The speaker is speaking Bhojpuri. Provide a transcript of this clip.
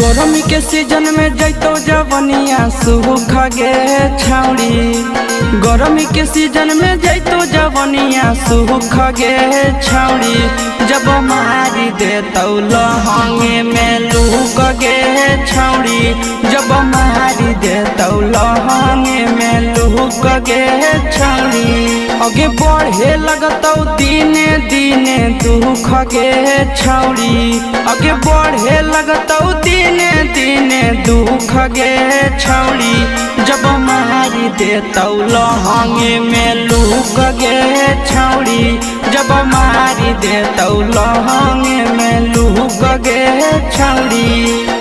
गरमी के सीजन में जैतो जवनिया सूख गे छौड़ी। गरमी के सीजन में जैतो जवनिया सूख गे छौड़ी। जब मारी देतौ लहंगे में लूक गे छौड़ी। जब मारी देतौ लहंगे में लूक गे छौड़ी। आगे बढ़े लगतौ दिने दिने दुख गे छौड़ी। आगे बढ़े लगतौ दिने दिने दुख गे छौड़ी। जब मारी देतौ लहंगे में लूक गे छौड़ी। जब मारी देतौ लहंगे में लूक गे छौड़ी।